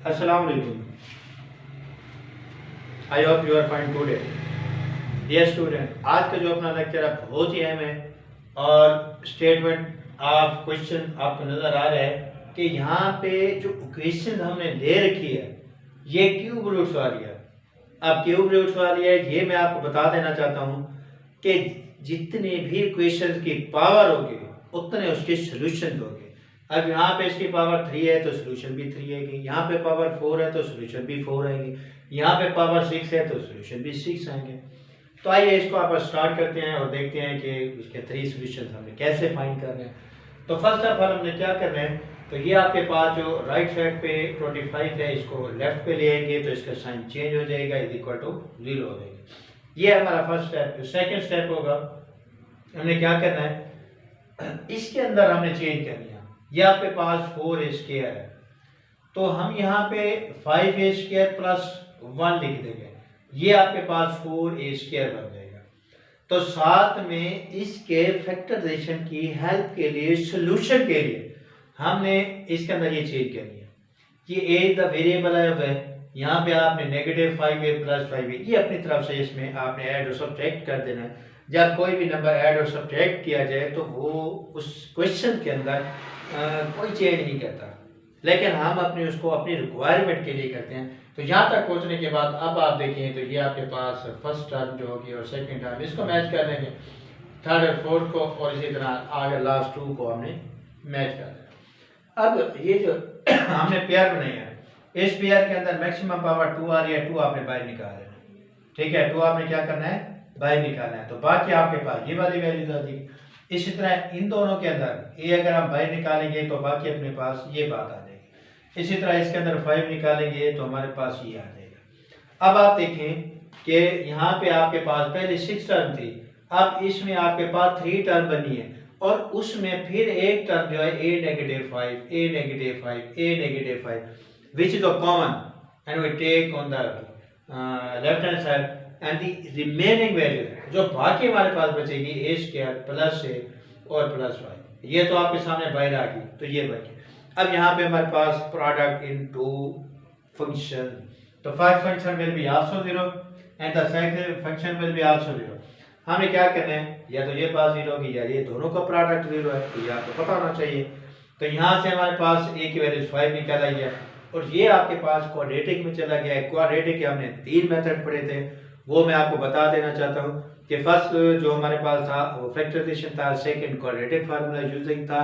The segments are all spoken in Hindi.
Assalamu alaikum. I hope you are fine today. Dear student, आज का जो अपना लेक्चर है बहुत ही अहम है और स्टेटमेंट ऑफ क्वेश्चन आपको नज़र आ रहा है कि यहाँ पे जो क्वेश्चन हमने ले रखी है ये क्यूब रूट्स वाली है। अब क्यूब रूट्स वाली है ये मैं आपको बता देना चाहता हूँ कि जितने भी क्वेश्चन की पावर होगी उतने उसके सोल्यूशन होंगे। अब यहाँ पे इसकी पावर 3 है तो सोल्यूशन भी 3 आएगी, यहाँ पे पावर 4 है तो सोल्यूशन भी 4 आएगी, यहाँ पे पावर 6 है तो सोल्यूशन भी 6 आएंगे। तो आइए इसको आप स्टार्ट करते हैं और देखते हैं कि इसके 3 सोल्यूशन हमने कैसे फाइंड करने हैं। तो फर्स्ट ऑफ ऑल हमने क्या करना है, तो ये आपके पास जो राइट साइड पे 25 है इसको लेफ्ट पे ले आएंगे तो इसका साइन चेंज हो जाएगा, इज इक्वल टू 0 हो जाएगा। ये हमारा फर्स्ट स्टेप। सेकेंड स्टेप होगा, हमने क्या करना है, इसके अंदर हमने चेंज करनी है। ये आपके पास 4a² है तो हम यहाँ पे 5a² प्लस 1 लिख देंगे, ये आपके पास 4a² बन जाएगा। तो साथ में इसके फैक्टराइजेशन की हेल्प के लिए, सॉल्यूशन के लिए हमने इसके अंदर ये चेंज करनी है कि a द वेरिएबल है, यहाँ पे आपने -5a प्लस 5a ये अपनी तरफ से इसमें आपने ऐड और सब्ट्रैक्ट कर देना है। जब कोई भी नंबर ऐड और सब्ट्रैक्ट किया जाए तो वो उस क्वेश्चन के अंदर कोई चेंज नहीं करता, लेकिन हम अपने उसको अपनी रिक्वायरमेंट के लिए करते हैं। तो यहाँ तक पहुँचने के बाद अब आप देखें तो ये आपके पास फर्स्ट टर्म जो होगी और सेकंड टर्म इसको मैच कर लेंगे, थर्ड और फोर्थ को, और इसी तरह आगे लास्ट 2 को हमने मैच कर दिया। अब ये जो हमने पेयर बनाई है, इस पेयर के अंदर मैक्सिमम पावर 2 आ रही है, 2 आपने बाहर निकाल लेना, ठीक है, 2 आपने क्या करना है, बाहर निकालना है। तो बाकी आपके पास ये वाली वैल्यूज आ जाएगी। इसी तरह इन दोनों के अंदर ये अगर हम बाहर निकालेंगे तो बाकी अपने पास ये बात आ जाएगी। इसी तरह इसके अंदर 5 निकालेंगे तो हमारे पास ये आ जाएगा। अब आप देखें कि यहाँ पे आपके पास पहले 6 टर्म थी, अब इसमें आपके पास 3 टर्म बनी है और उसमें फिर एक टर्म जो है a-5 a-5 which is a common and we take on the left hand side and the remaining value जो बाकी हमारे पास बचेगी a² प्लस a और प्लस 5, ये तो आपके सामने बाहर आ गई, तो ये बच गया। अब यहाँ पे हमारे पास प्रोडक्ट इन 2 फंक्शन, तो first function will be also 0 and the second function will be also 0। हमने क्या करना है, या तो ये पास 0 होगी या ये दोनों का प्रोडक्ट 0 है, तो ये आपको पता होना चाहिए। तो यहाँ से हमारे पास a की वैल्यू 5 निकल आई है और ये आपके पास क्वाड्रेटिक में चला गया है। क्वाड्रेटिक के हमने 3 मेथड पढ़े थे, वो मैं आपको बता देना चाहता हूँ कि फर्स्ट जो हमारे पास था वो फैक्टराइजेशन था, सेकंड क्वाड्रेटिक फार्मूला यूजिंग था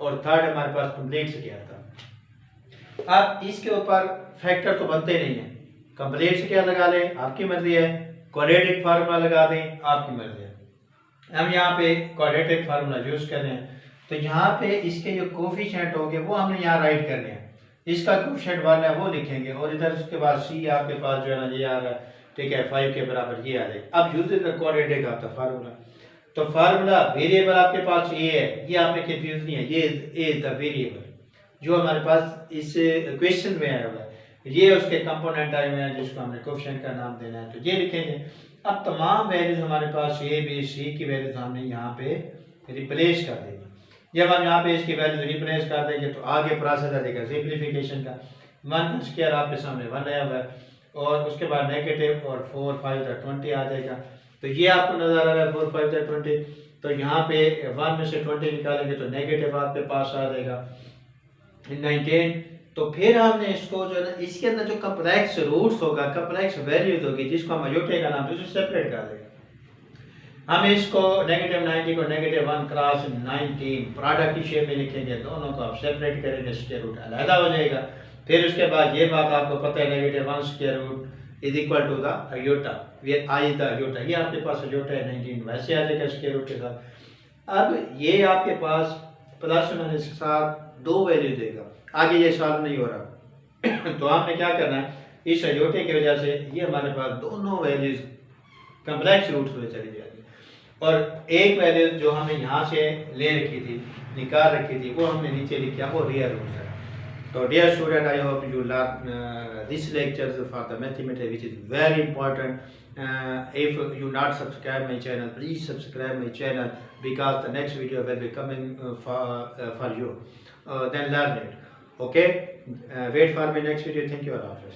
और थर्ड हमारे पास कंप्लीट से क्या था। अब इसके ऊपर फैक्टर तो बनते नहीं है, कंप्लीट से क्या लगा लें आपकी मर्जी है, क्वाड्रेटिक फार्मूला लगा दें आपकी मर्जी है। हम यहाँ पे क्वाड्रेटिक फार्मूला यूज कर रहे हैं, तो यहाँ पे इसके जो कोफिशिएंट होंगे वो हमने यहाँ राइट करने हैं। इसका कोफिशिएंट 1 है वो लिखेंगे और इधर उसके बाद c आपके पास जो है ना ये आ रहा है, ठीक है, 5 के बराबर ये आ जाएगा। अब using the quadratic of the formula, तो फार्मूला वेरिएबल आपके पास a है, ये आपने कंफ्यूज नहीं है, ये a इज द वेरिएबल जो हमारे पास इस क्वेश्चन में आया हुआ है, ये उसके कंपोनेंट आए हुए हैं जिसको हमने कोफिशिएंट का नाम देना है, तो ये लिखेंगे। अब तमाम वैल्यूज हमारे पास a b c की वैल्यूज हमने यहाँ पे रिप्लेस कर देंगे। जब हम यहाँ पे इसकी वैल्यूज रिप्लेस कर देंगे तो आगे प्रोसेस आ जाएगा सिंप्लीफिकेशन का। 1 का स्क्वायर आपके सामने 1 आया हुआ है और उसके बाद नेगेटिव और 4 5 20 आ जाएगा। तो ये आपको नजर आ रहा है 4 5 20, तो यहाँ पे 1 में से 20 निकालेंगे तो नेगेटिव आपके पास आ जाएगा 19। तो फिर हमने इसको जो है इसके अंदर जो कॉम्प्लेक्स रूट्स होगा, कॉम्प्लेक्स वैल्यूज होगी जिसको हम अयोटे का नाम से सेपरेट कर देंगे। हम इसको -90 को -1 क्रॉस 19 प्रोडक्ट की शेप में लिखेंगे, दोनों को आप सेपरेट करेंगे, स्क्वायर रूट अलग हो जाएगा। फिर उसके बाद ये बात आपको पता है -1 square root is equal to the iota, where i the iota, ये आपके पास अयोटा है 19 वैसे आ जाएगा स्क्वायर रूट के साथ। अब ये आपके पास प्लस माइनस के साथ 2 वैल्यू देगा, आगे ये सॉल्व नहीं हो रहा तो हमने क्या करना है, इस अयोटे की वजह से ये हमारे पास दोनों वैल्यूज कॉम्प्लेक्स रूट्स में चली जाएगी और एक वैल्यू जो हमें यहाँ से ले रखी थी, निकाल रखी थी, वो हमने नीचे लिखा, वो रियल रूट है। तो dear student, I hope you learn this lecture for the mathematics which is very important. if you not subscribe my channel, please subscribe my channel because the next video will be coming for you, then learn it. Okay, wait for my next video. Thank you, अल्लाह हाफिज़।